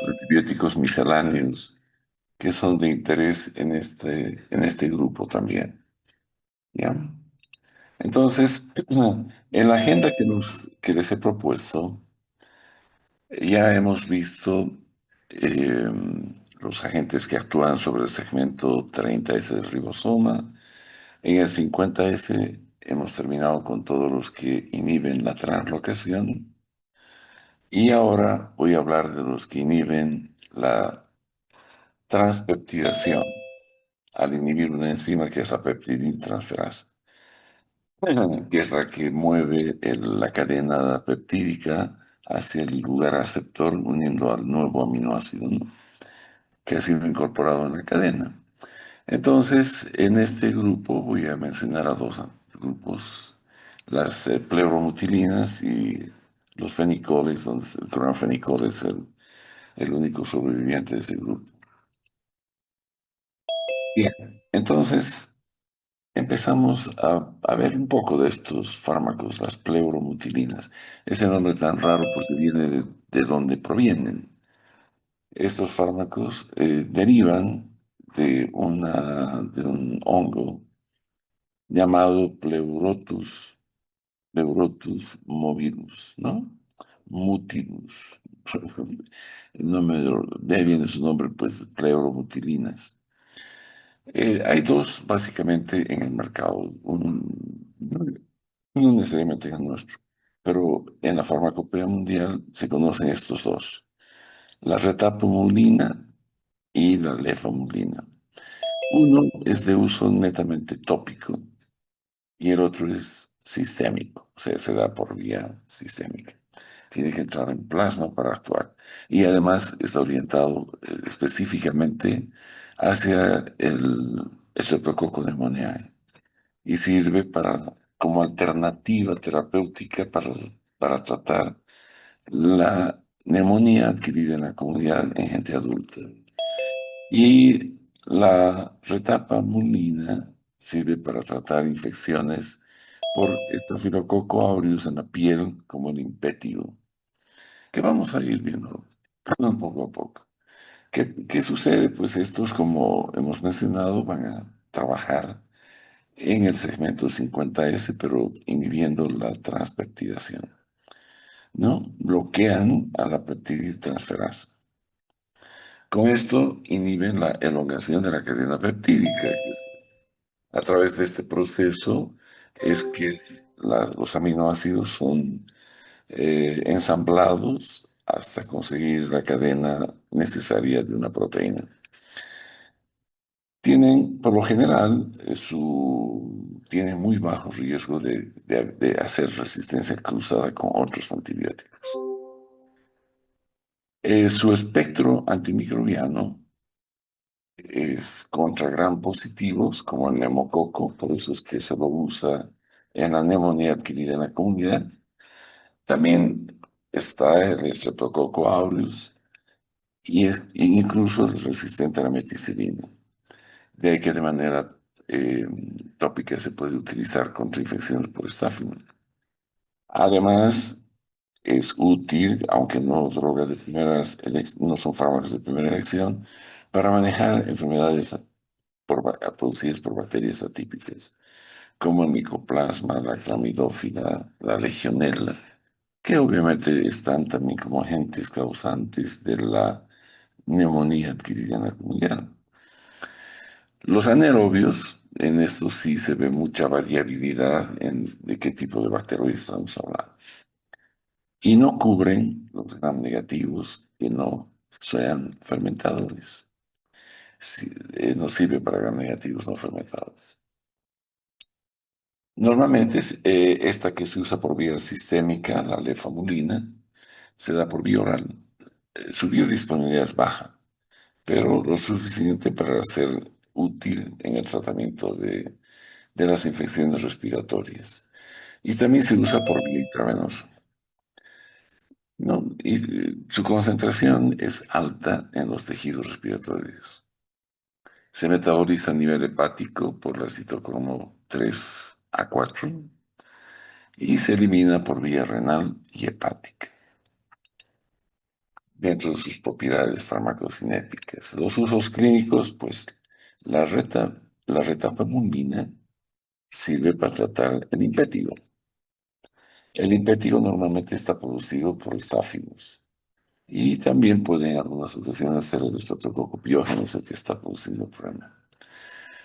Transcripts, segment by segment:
los antibióticos misceláneos que son de interés en este grupo también. ¿Ya? Entonces, en la agenda que les he propuesto, ya hemos visto eh, los agentes que actúan sobre el segmento 30S del ribosoma. En el 50S hemos terminado con todos los que inhiben la translocación. Y ahora voy a hablar de los que inhiben la transpeptidación al inhibir una enzima que es la peptidiltransferasa, que es la que mueve la cadena peptídica hacia el lugar aceptor uniendo al nuevo aminoácido, ¿no? Que ha sido incorporado en la cadena. Entonces, en este grupo voy a mencionar a dos grupos, las pleuromutilinas y los fenicoles, donde el clorfenicol es el único sobreviviente de ese grupo. Bien, entonces empezamos a ver un poco de estos fármacos, las pleuromutilinas. Ese nombre tan raro porque viene de donde provienen. Estos fármacos derivan de un hongo llamado Pleurotus mobilus, ¿no? Mutilus. De ahí viene su nombre, pues, pleuromutilinas. Hay dos básicamente en el mercado, no necesariamente en el nuestro, pero en la farmacopea mundial se conocen estos dos, la retapamulina y la lefamulina. Uno es de uso netamente tópico y el otro es sistémico, o sea, se da por vía sistémica. Tiene que entrar en plasma para actuar. Y además está orientado específicamente hacia el Streptococcus pneumoniae y sirve como alternativa terapéutica para tratar la neumonía adquirida en la comunidad en gente adulta. Y la retapamulina sirve para tratar infecciones por Staphylococcus aureus en la piel, como el impétigo, que vamos a ir viendo poco a poco. ¿Qué sucede? Pues estos, como hemos mencionado, van a trabajar en el segmento 50S, pero inhibiendo la transpeptidación, ¿no? Bloquean a la peptidiltransferasa. Con esto inhiben la elongación de la cadena peptídica. A través de este proceso es que los aminoácidos son ensamblados hasta conseguir la cadena necesaria de una proteína. Tienen, por lo general, tienen muy bajo riesgo de hacer resistencia cruzada con otros antibióticos. Su espectro antimicrobiano es contra gram positivos, como el neumococo, por eso es que se lo usa en la neumonía adquirida en la comunidad. También está el Streptococcus aureus y es incluso es resistente a la meticilina. De ahí que de manera eh, tópica se puede utilizar contra infecciones por estáfilo. Además, es útil, aunque no droga de no son fármacos de primera elección, para manejar enfermedades producidas por bacterias atípicas, como el micoplasma, la clamidófila, la legionela, que obviamente están también como agentes causantes de la neumonía adquirida en la comunidad. Los anaerobios, en esto sí se ve mucha variabilidad en de qué tipo de bacteroides estamos hablando. Y no cubren los gram negativos que no sean fermentadores. No sirve para gram negativos no fermentados. Normalmente esta que se usa por vía sistémica, la lefamulina, se da por vía oral. Su biodisponibilidad es baja, pero lo suficiente para ser útil en el tratamiento de las infecciones respiratorias. Y también se usa por vía intravenosa, ¿no? Y su concentración es alta en los tejidos respiratorios. Se metaboliza a nivel hepático por la citocromo 3A4 y se elimina por vía renal y hepática. dentro de sus propiedades farmacocinéticas. Los usos clínicos, pues la retapamulina sirve para tratar el impétigo. El impétigo normalmente está producido por estáfilos y también puede en algunas ocasiones ser el estreptococo piógenes el que está produciendo el problema.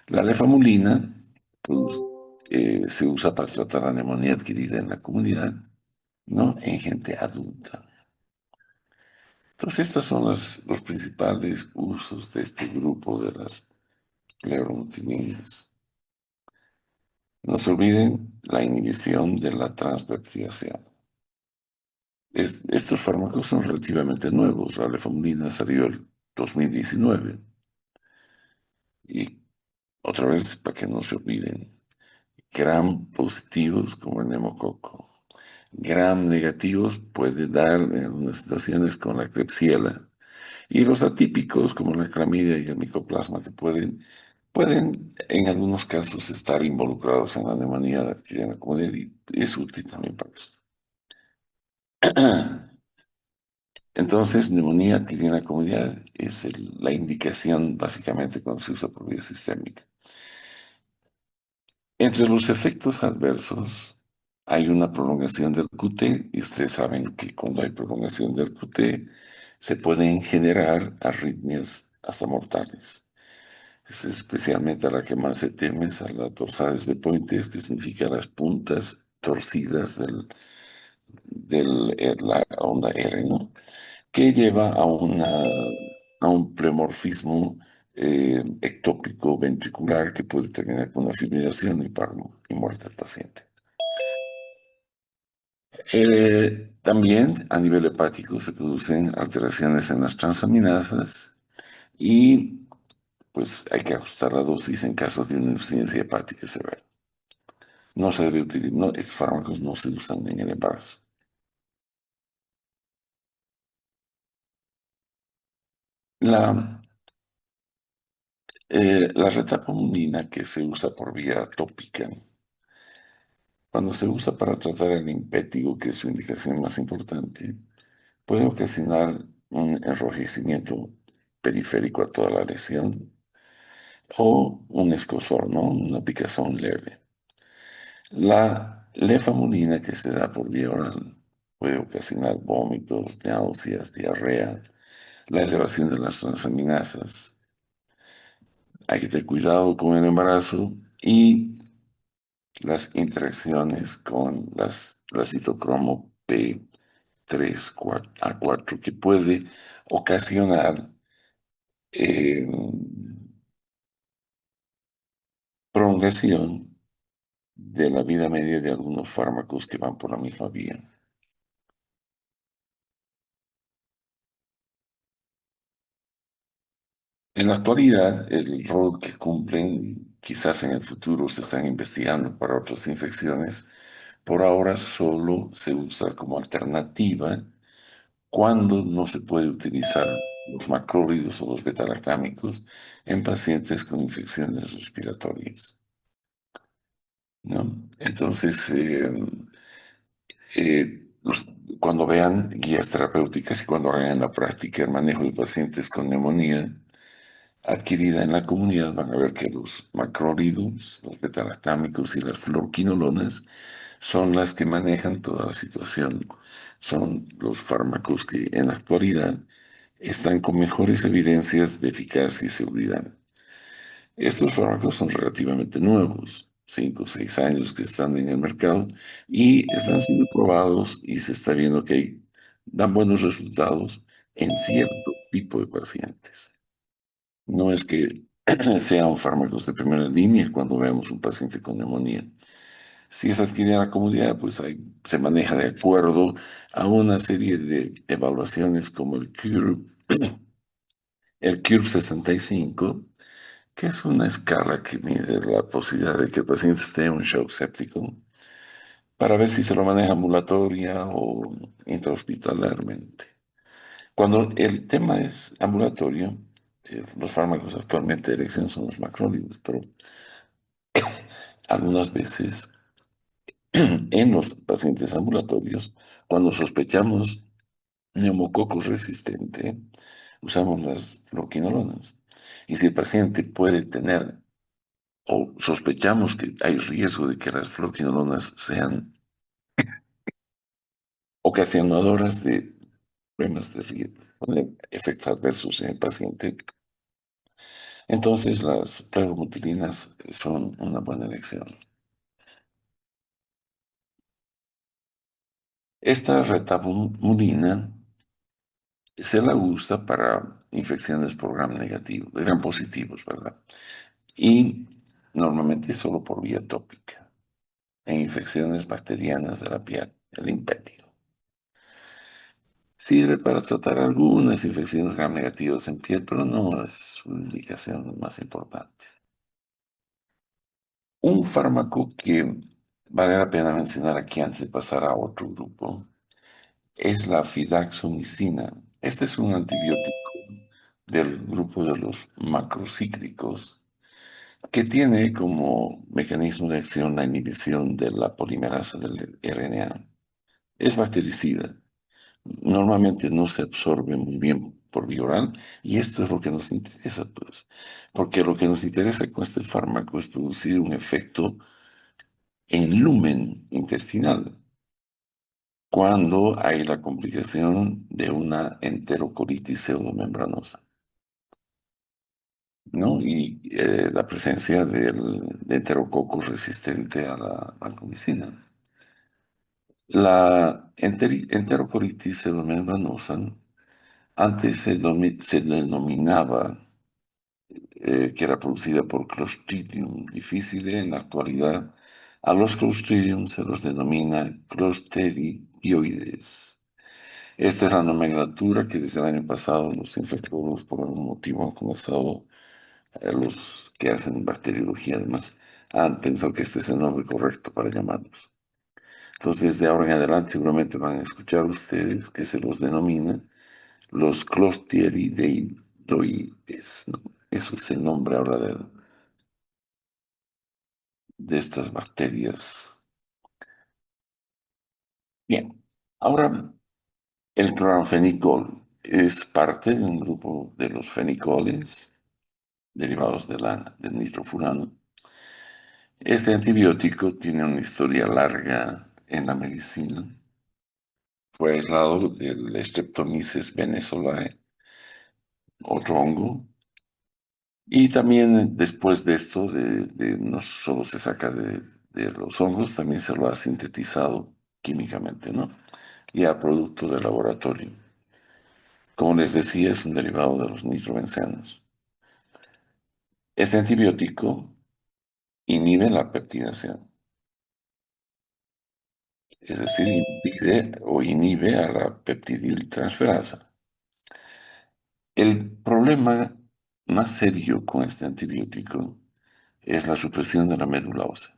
La lefamulina pues, se usa para tratar la neumonía adquirida en la comunidad, ¿no? En gente adulta. Entonces, estos son los principales usos de este grupo de las pleurotilinas. No se olviden la inhibición de la transpeptidación. Estos fármacos son relativamente nuevos. La lefamulina salió en 2019. Y otra vez, para que no se olviden, gram positivos como el neumococo. Gram negativos puede dar en algunas situaciones con la Klebsiella. Y los atípicos como la clamidia y el micoplasma que pueden en algunos casos estar involucrados en la neumonía adquirida en la comunidad y es útil también para esto. Entonces, neumonía adquirida en la comunidad es la indicación básicamente cuando se usa por vía sistémica. Entre los efectos adversos hay una prolongación del QT y ustedes saben que cuando hay prolongación del QT se pueden generar arritmias hasta mortales. Especialmente a la que más se teme es a las dorsales de Pointes, que significa las puntas torcidas de la onda R, ¿no? Que lleva a un pleomorfismo ectópico ventricular que puede terminar con una fibrilación y paro y muerte del paciente. También a nivel hepático se producen alteraciones en las transaminasas y pues hay que ajustar la dosis en caso de una insuficiencia hepática severa. No se debe utilizar, no, estos fármacos no se usan en el embarazo. La, la retapamulina que se usa por vía tópica, cuando se usa para tratar el impétigo, que es su indicación más importante, puede ocasionar un enrojecimiento periférico a toda la lesión o un escozor, ¿no? Una picazón leve. La lefamulina que se da por vía oral puede ocasionar vómitos, náuseas, diarrea, la elevación de las transaminasas. Hay que tener cuidado con el embarazo y las interacciones con la citocromo P3A4 que puede ocasionar eh, prolongación de la vida media de algunos fármacos que van por la misma vía. En la actualidad, el rol que cumplen, quizás en el futuro se están investigando para otras infecciones, por ahora solo se usa como alternativa cuando no se puede utilizar los macrólidos o los betalactámicos en pacientes con infecciones respiratorias, ¿no? Entonces, cuando vean guías terapéuticas y cuando hagan en la práctica el manejo de pacientes con neumonía adquirida en la comunidad, van a ver que los macrólidos, los betalactámicos y las fluoroquinolonas son las que manejan toda la situación. Son los fármacos que en la actualidad están con mejores evidencias de eficacia y seguridad. Estos fármacos son relativamente nuevos, 5 o 6 años que están en el mercado y están siendo probados y se está viendo que dan buenos resultados en cierto tipo de pacientes. No es que sean fármacos de primera línea cuando vemos un paciente con neumonía. Si es adquirida en la comunidad, pues se maneja de acuerdo a una serie de evaluaciones como el CURB 65, que es una escala que mide la posibilidad de que el paciente esté en un shock séptico para ver si se lo maneja ambulatoria o intrahospitalarmente. Cuando el tema es ambulatorio, los fármacos actualmente de elección son los macrólidos, pero algunas veces en los pacientes ambulatorios, cuando sospechamos neumococo resistente, usamos las fluoroquinolonas. Y si el paciente puede tener o sospechamos que hay riesgo de que las fluoroquinolonas sean ocasionadoras de problemas de riesgo, de efectos adversos en el paciente, entonces las pleromutilinas son una buena elección. Esta retabumulina se la usa para infecciones por gram negativo, gram positivos, ¿verdad? Y normalmente solo por vía tópica, en infecciones bacterianas de la piel, el impétigo. Sirve para tratar algunas infecciones gram negativas en piel, pero no es su indicación más importante. Un fármaco que vale la pena mencionar aquí antes de pasar a otro grupo es la fidaxomicina. Este es un antibiótico del grupo de los macrocíclicos que tiene como mecanismo de acción la inhibición de la polimerasa del RNA. Es bactericida. Normalmente no se absorbe muy bien por vía oral y esto es lo que nos interesa, pues, porque lo que nos interesa con este fármaco es producir un efecto en lumen intestinal cuando hay la complicación de una enterocolitis pseudomembranosa, ¿no? Y la presencia de enterococo resistente a la vancomicina. La enterocolitis pseudomembranosa antes se denominaba que era producida por Clostridium difficile. En la actualidad, a los Clostridium se los denomina Clostridioides. Esta es la nomenclatura que desde el año pasado los infectólogos por algún motivo han comenzado, los que hacen bacteriología además, han pensado que este es el nombre correcto para llamarlos. Entonces, de ahora en adelante seguramente van a escuchar ustedes que se los denomina los Clostridioides, ¿no? Eso es el nombre ahora de estas bacterias. Bien, ahora el cloranfenicol es parte de un grupo de los fenicoles derivados del nitrofurano. Este antibiótico tiene una historia larga en la medicina. Fue aislado del Streptomyces venezolae, otro hongo. Y también después de esto, no solo se saca de los hongos, también se lo ha sintetizado químicamente, ¿no? Ya producto de laboratorio. Como les decía, es un derivado de los nitrobencenos. Este antibiótico inhibe la peptidación, es decir, impide o inhibe a la peptidiltransferasa. El problema más serio con este antibiótico es la supresión de la médula ósea.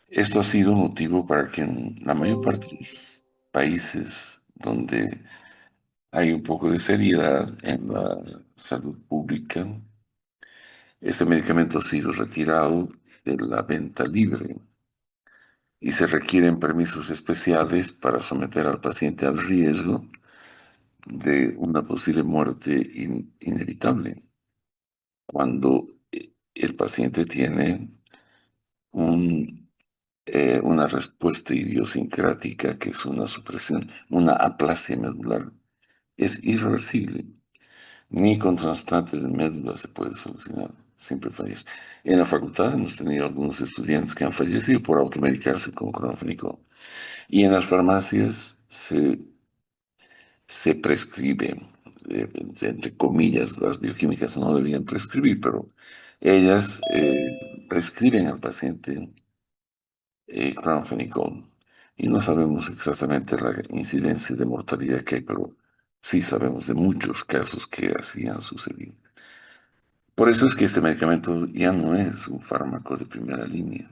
Esto ha sido motivo para que en la mayor parte de los países donde hay un poco de seriedad en la salud pública, este medicamento ha sido retirado de la venta libre y se requieren permisos especiales para someter al paciente al riesgo de una posible muerte inevitable cuando el paciente tiene una respuesta idiosincrática que es una supresión, una aplasia medular. Es irreversible. Ni con trasplante de médula se puede solucionar. Siempre fallece. En la facultad hemos tenido algunos estudiantes que han fallecido por automedicarse con clorofenicol. Y en las farmacias se prescribe, entre comillas, las bioquímicas no debían prescribir, pero ellas prescriben al paciente clorfenicol. Y no sabemos exactamente la incidencia de mortalidad que hay, pero sí sabemos de muchos casos que así han sucedido. Por eso es que este medicamento ya no es un fármaco de primera línea.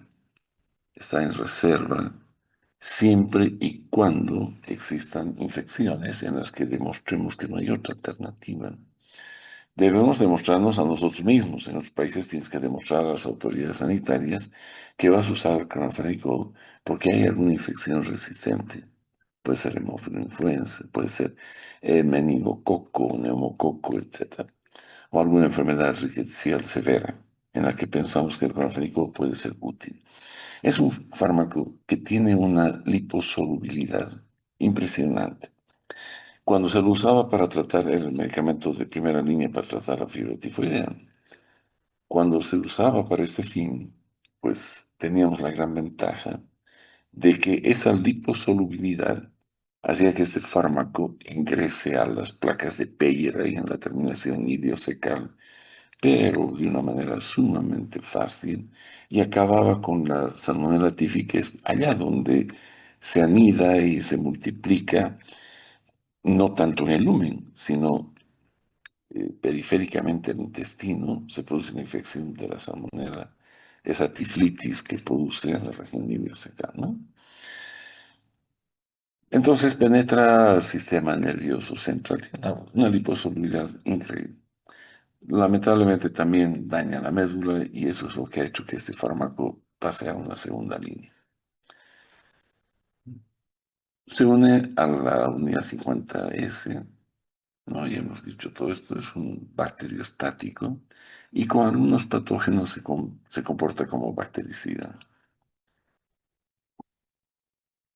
Está en reserva siempre y cuando existan infecciones en las que demostremos que no hay otra alternativa. Debemos demostrarnos a nosotros mismos. En los países tienes que demostrar a las autoridades sanitarias que vas a usar clorfenicol porque hay alguna infección resistente. puede ser hemófilo influenza, puede ser meningococo, neumococo, etcétera, o alguna enfermedad rickettsial severa en la que pensamos que el clorfenicol puede ser útil. Es un fármaco que tiene una liposolubilidad impresionante. Cuando se lo usaba para tratar el medicamento de primera línea para tratar la fiebre tifoidea, cuando se usaba para este fin, pues teníamos la gran ventaja de que esa liposolubilidad hacía que este fármaco ingrese a las placas de Peyre en la terminación idiocecal, pero de una manera sumamente fácil, y acababa con la Salmonella typhus allá donde se anida y se multiplica, no tanto en el lumen, sino periféricamente al intestino, se produce una infección de la Salmonella, esa tiflitis que produce en la región iliocecal, ¿no? Entonces penetra el sistema nervioso central, tiene una liposolubilidad increíble. Lamentablemente también daña la médula y eso es lo que ha hecho que este fármaco pase a una segunda línea. Se une a la unidad 50S, ¿no? Y hemos dicho, todo esto es un bacteriostático y con algunos patógenos se comporta como bactericida.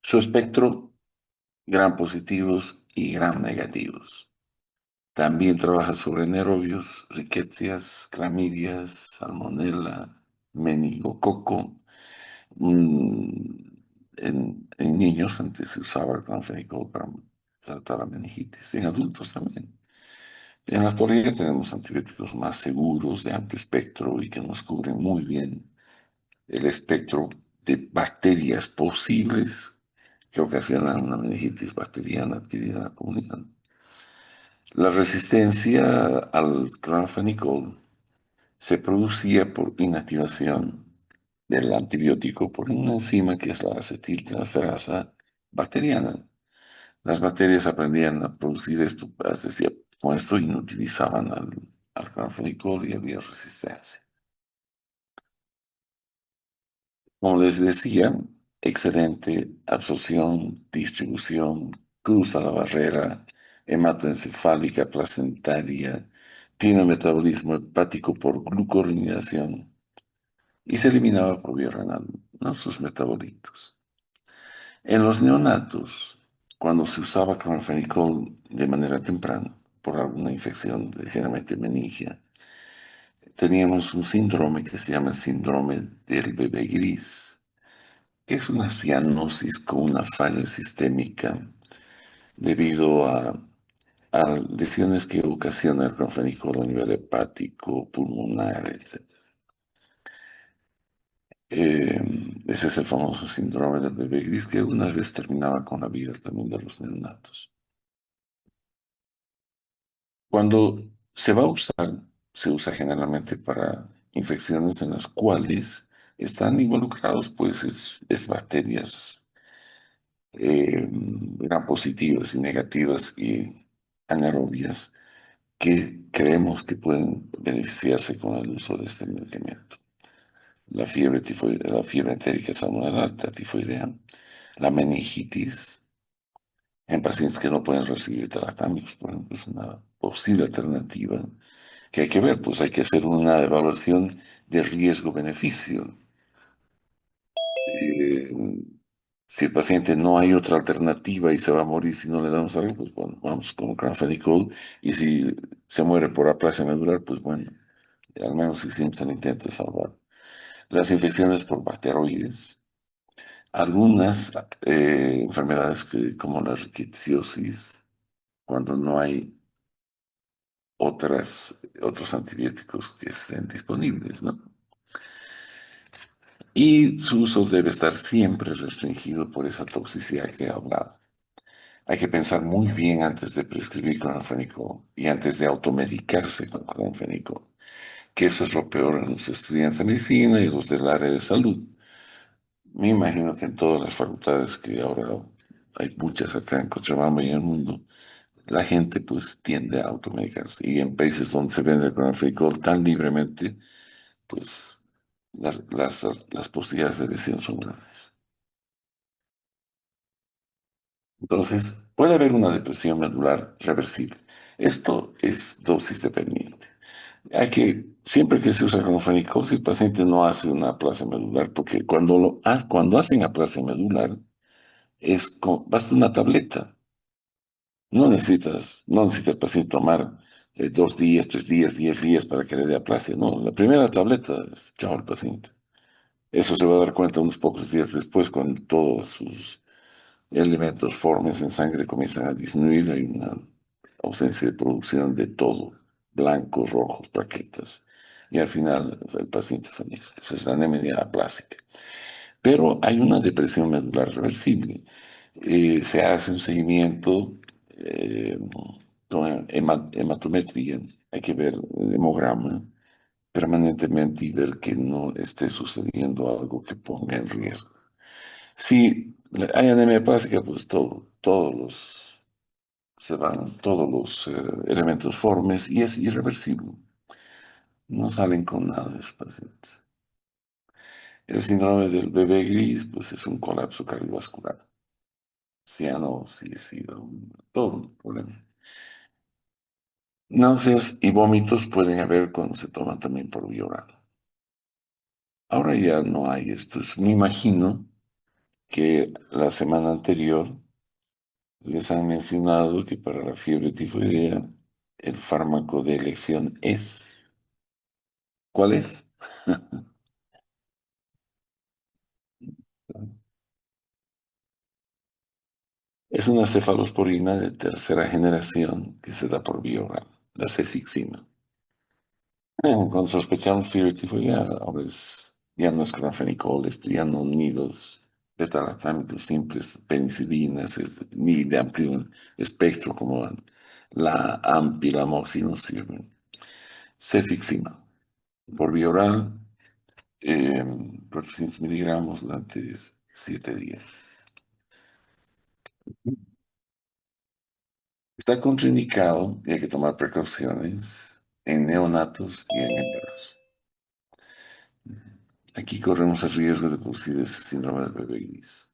Su espectro, gram positivos y gram negativos. También trabaja sobre nerobios, ricketsias, clamidias, salmonella, meningococo. En niños antes se usaba el clonfenicol para tratar la meningitis, en adultos también. En la actualidad tenemos antibióticos más seguros, de amplio espectro y que nos cubren muy bien el espectro de bacterias posibles que ocasionan una meningitis bacteriana adquirida en la comunidad. La resistencia al clorfenicol se producía por inactivación del antibiótico por una enzima que es la acetiltransferasa bacteriana. Las bacterias aprendían a producir esto, es decir, con esto inutilizaban al clorfenicol y había resistencia. Como les decía, excelente absorción, distribución, cruza la barrera hematoencefálica placentaria, tiene un metabolismo hepático por glucuronidación y se eliminaba por vía renal, ¿no? Sus metabolitos. En los neonatos, cuando se usaba clorfenicol de manera temprana por alguna infección, generalmente meningia, teníamos un síndrome que se llama síndrome del bebé gris, que es una cianosis con una falla sistémica debido a lesiones que ocasiona el clorfenicol a nivel hepático, pulmonar, etc. Eh, Ese es el famoso síndrome del bebé gris que algunas veces terminaba con la vida también de los neonatos. Cuando se va a usar, se usa generalmente para infecciones en las cuales están involucrados pues es bacterias gram positivas y negativas y anaerobias que creemos que pueden beneficiarse con el uso de este medicamento. La fiebre tifoidea, la fiebre entérica salmonella alta tifoidea, la meningitis en pacientes que no pueden recibir tratamientos, por ejemplo, es una posible alternativa que hay que ver, pues hay que hacer una evaluación de riesgo-beneficio. Eh, si el paciente no hay otra alternativa y se va a morir si no le damos algo, pues bueno, vamos con cranfenicol. Y si se muere por aplasia medular, pues bueno, al menos hicimos el intento de salvar. Las infecciones por bacteroides, algunas enfermedades como la rickettsiosis, cuando no hay otros antibióticos que estén disponibles, ¿no? Y su uso debe estar siempre restringido por esa toxicidad que he hablado. Hay que pensar muy bien antes de prescribir clorfenicol y antes de automedicarse con clorfenicol, que eso es lo peor en los estudiantes de medicina y los del área de salud. Me imagino que en todas las facultades que ahora hay muchas acá en Cochabamba y en el mundo, la gente pues tiende a automedicarse. Y en países donde se vende el clorfenicol tan libremente, pues las posibilidades de lesión son grandes. Entonces, puede haber una depresión medular reversible. Esto es dosis dependiente. Siempre que se usa clonfenicol, si el paciente no hace una aplasia medular, porque cuando hacen aplasia medular, basta una tableta. No necesita el paciente tomar 2 días, 3 días, 10 días para que le dé aplasia. No, la primera tableta es chao al paciente. Eso se va a dar cuenta unos pocos días después, cuando todos sus elementos formes en sangre comienzan a disminuir. Hay una ausencia de producción de todo, blancos, rojos, plaquetas. Y al final el paciente fallece. Eso es la anemia aplásica. Pero hay una depresión medular reversible. Se hace un seguimiento eh, con hematometría. Hay que ver el hemograma permanentemente y ver que no esté sucediendo algo que ponga en riesgo. Si hay anemia hepática, pues se van todos los elementos formes y es irreversible. No salen con nada de esos pacientes. El síndrome del bebé gris, pues es un colapso cardiovascular. Ciano, todo un problema. Náuseas y vómitos pueden haber cuando se toman también por vía oral. Ahora ya no hay estos. Me imagino que la semana anterior les han mencionado que para la fiebre tifoidea el fármaco de elección es. ¿Cuál es? Es una cefalosporina de tercera generación que se da por vía oral, la cefixima. Cuando sospechamos fiebre tifoidea, ya no es clorfenicol, ya no nidos beta-lactámicos simples, penicilinas, ni de amplio espectro como la AMP y la MOXI no sirven. Cefixima, por vía oral, eh, 400 miligramos durante 7 días. Está contraindicado y hay que tomar precauciones en neonatos y en embarazos. Aquí corremos el riesgo de producir ese síndrome del bebé gris.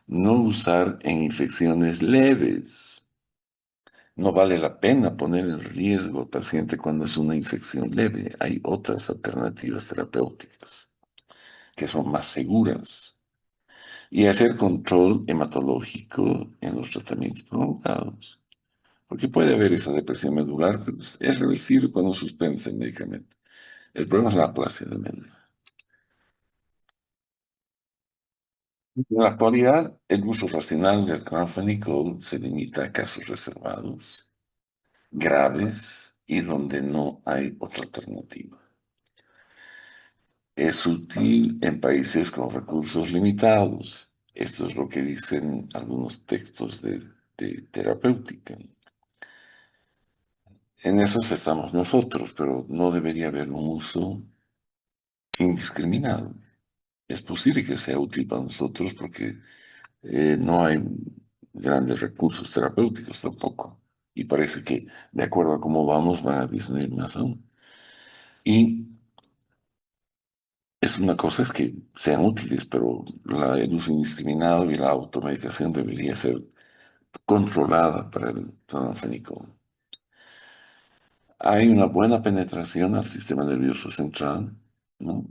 No usar en infecciones leves. No vale la pena poner en riesgo al paciente cuando es una infección leve. Hay otras alternativas terapéuticas que son más seguras. Y hacer control hematológico en los tratamientos prolongados. Porque puede haber esa depresión medular, pero es reversible cuando suspendes el medicamento. El problema es la aplasia de médula. En la actualidad, el uso racional del clonfenicol se limita a casos reservados, graves y donde no hay otra alternativa. Es útil en países con recursos limitados. Esto es lo que dicen algunos textos de terapéutica. En esos estamos nosotros, pero no debería haber un uso indiscriminado. Es posible que sea útil para nosotros porque no hay grandes recursos terapéuticos tampoco. Y parece que, de acuerdo a cómo vamos, van a disminuir más aún. Y es una cosa es que sean útiles, pero el uso indiscriminado y la automedicación debería ser controlada para el clonfenicol. Hay una buena penetración al sistema nervioso central, ¿no?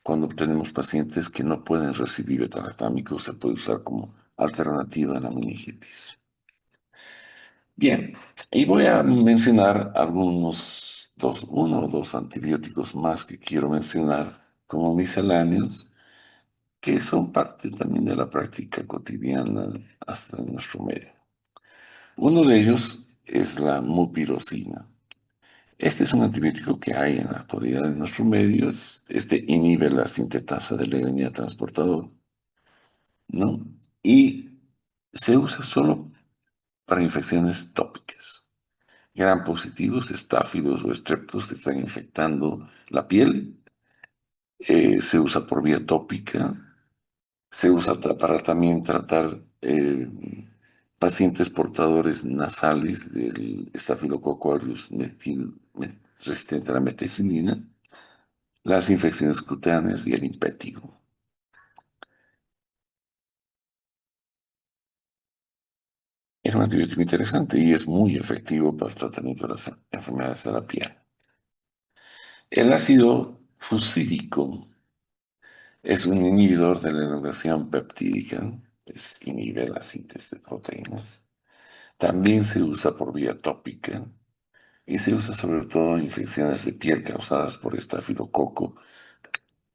Cuando tenemos pacientes que no pueden recibir beta-lactámicos, se puede usar como alternativa a la meningitis. Bien, y voy a mencionar uno o dos antibióticos más que quiero mencionar como misceláneos, que son parte también de la práctica cotidiana hasta en nuestro medio. Uno de ellos es la mupirocina. Este es un antibiótico que hay en la actualidad en nuestro medio. Este inhibe la sintetasa del RNA transportador, ¿no? Y se usa solo para infecciones tópicas. Gran positivos, estáfilos o estreptos que están infectando la piel. Se usa por vía tópica. Se usa para también tratar pacientes portadores nasales del estafilococo aureus resistente a la meticilina, las infecciones cutáneas y el impétigo. Es un antibiótico interesante y es muy efectivo para el tratamiento de las enfermedades de la piel. El ácido fucídico es un inhibidor de la elongación peptídica, inhibe la síntesis de proteínas. También se usa por vía tópica y se usa sobre todo en infecciones de piel causadas por estafilococo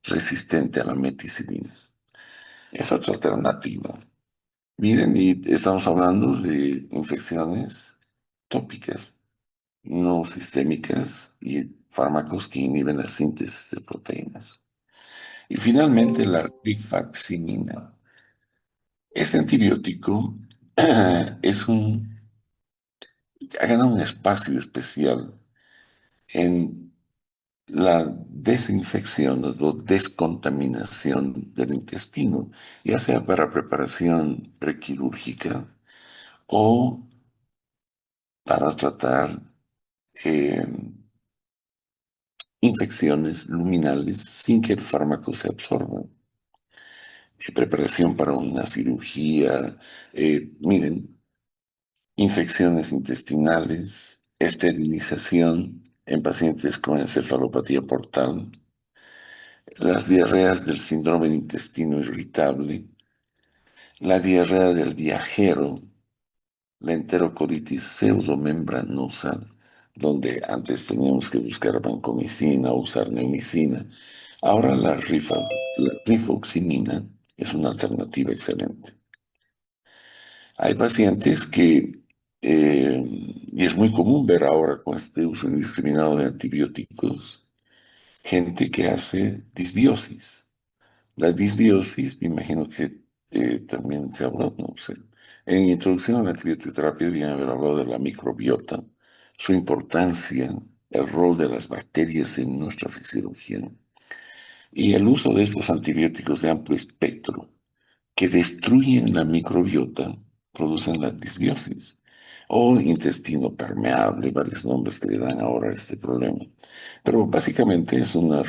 resistente a la meticilina. Es otra alternativa. Miren, y estamos hablando de infecciones tópicas, no sistémicas y fármacos que inhiben la síntesis de proteínas. Y finalmente la rifaximina. Este antibiótico ha ganado un espacio especial en la desinfección o descontaminación del intestino, ya sea para preparación prequirúrgica o para tratar eh, infecciones luminales sin que el fármaco se absorba. Preparación para una cirugía, miren, infecciones intestinales, esterilización en pacientes con encefalopatía portal, las diarreas del síndrome de intestino irritable, la diarrea del viajero, la enterocolitis pseudomembranosa, donde antes teníamos que buscar vancomicina o usar neomicina. Ahora la rifoximina es una alternativa excelente. Hay pacientes y es muy común ver ahora con este uso indiscriminado de antibióticos, gente que hace disbiosis. La disbiosis, me imagino que también se habló, no sé. En introducción a la antibioterapia debían haber hablado de la microbiota, su importancia, el rol de las bacterias en nuestra fisiología y el uso de estos antibióticos de amplio espectro que destruyen la microbiota, producen la disbiosis o intestino permeable, varios nombres que le dan ahora a este problema. Pero básicamente es una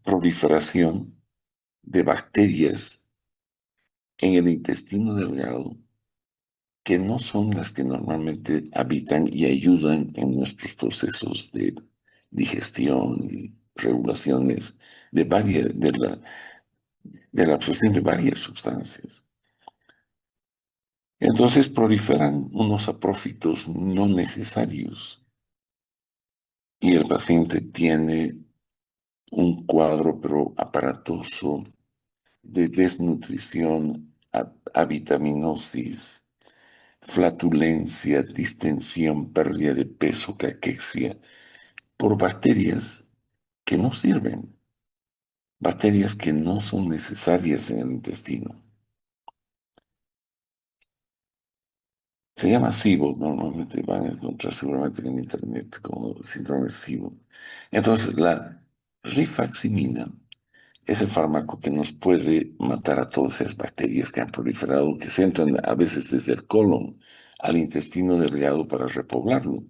proliferación de bacterias en el intestino delgado que no son las que normalmente habitan y ayudan en nuestros procesos de digestión y regulaciones de la absorción de varias sustancias. Entonces proliferan unos aprófitos no necesarios y el paciente tiene un cuadro pero aparatoso de desnutrición, avitaminosis, flatulencia, distensión, pérdida de peso, caquexia, por bacterias que no sirven, bacterias que no son necesarias en el intestino. Se llama SIBO, normalmente van a encontrar seguramente en internet como síndrome SIBO. Entonces, la rifaximina es el fármaco que nos puede matar a todas esas bacterias que han proliferado, que se entran a veces desde el colon al intestino delgado para repoblarlo.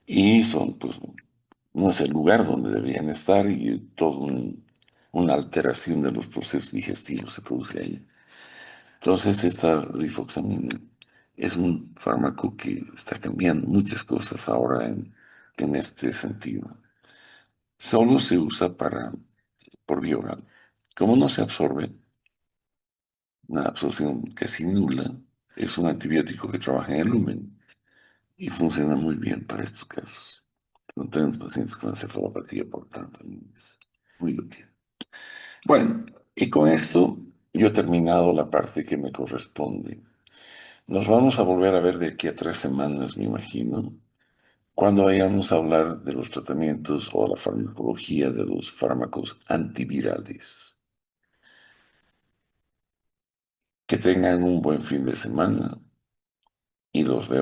Y pues, no es el lugar donde deberían estar y una alteración de los procesos digestivos se produce ahí. Entonces, esta rifoxamina es un fármaco que está cambiando muchas cosas ahora en este sentido. Solo se usa por vía oral. Como no se absorbe, una absorción casi nula, es un antibiótico que trabaja en el lumen y funciona muy bien para estos casos. No tenemos pacientes con encefalopatía, por tanto, es muy útil. Bueno, y con esto yo he terminado la parte que me corresponde. Nos vamos a volver a ver de aquí a 3 semanas, me imagino, cuando vayamos a hablar de los tratamientos o la farmacología de los fármacos antivirales. Que tengan un buen fin de semana y los veo.